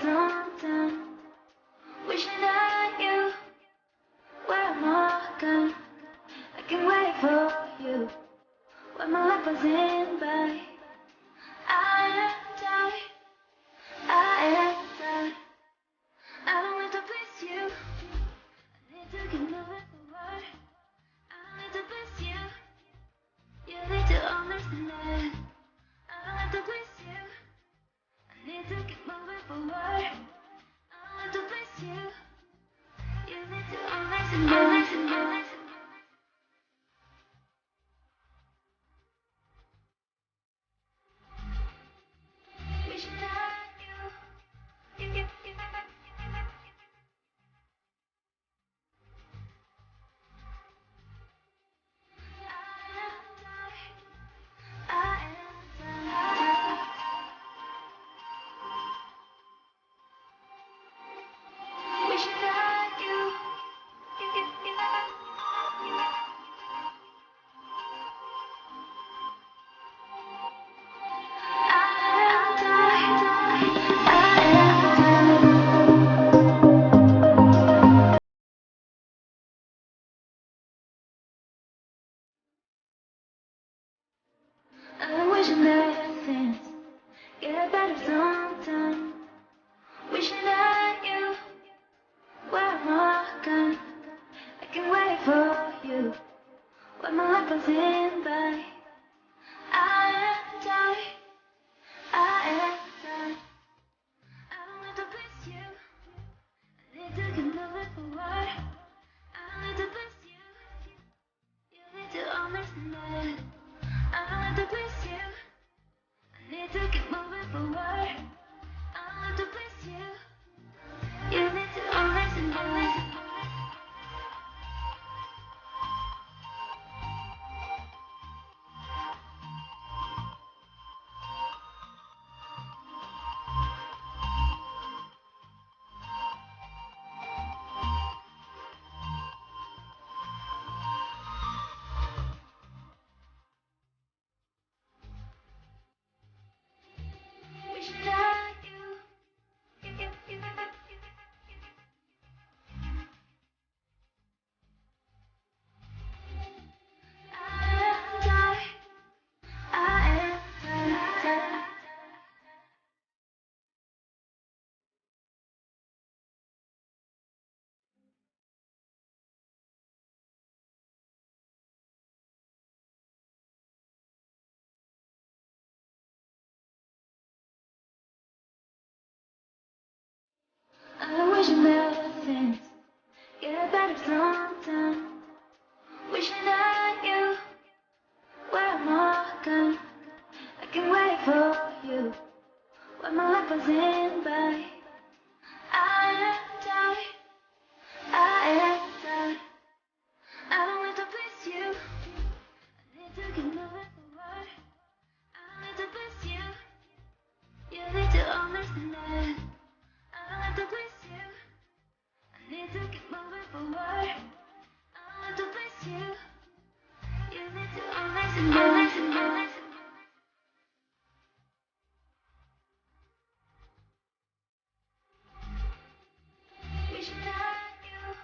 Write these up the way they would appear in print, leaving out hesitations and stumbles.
sometime, wishing that you were more gone. I can wait for you when my life wasn't by. I am tired, I am tired. I don't need to please you, I need to keep moving forward. I don't need to please you, you need to understand that. I don't need to please you, I need to keep moving forward. I don't need to please you, you need to understand that. Wishing that you I'm wishing that things get better sometime. Wishing that you were more gone. I can wait for you when my life wasn't by. I am tired, I am tired. I don't need to please you, I need to keep moving forward. I don't need to please you, you need to understand that. I don't need to please you, I need to keep moving forward. I don't need to please you, you need to understand that. Wishing that I am tired, I am tired. I'm wishing that things get better sometime. Wishing that you were more gone. I can wait for you when my life wasn't by. I am tired, I am tired. I don't need to please you, I need to keep moving forward. I don't need to please you, you need to understand that. I don't need to please you, I need to keep moving forward. I don't need to please you, you need to understand that. Wishing that you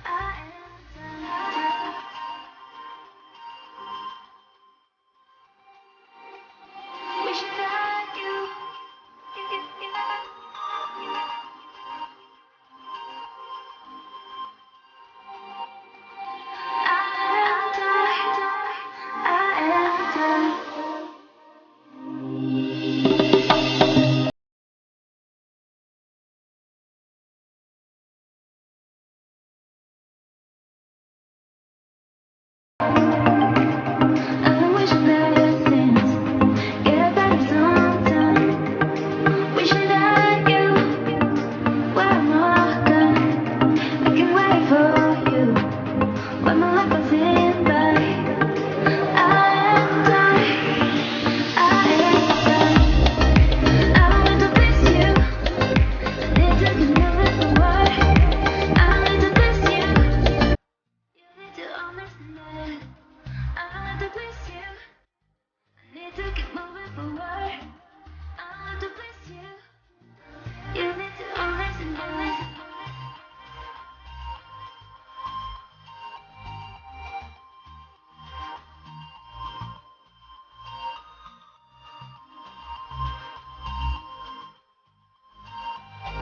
I am tired. Wishing that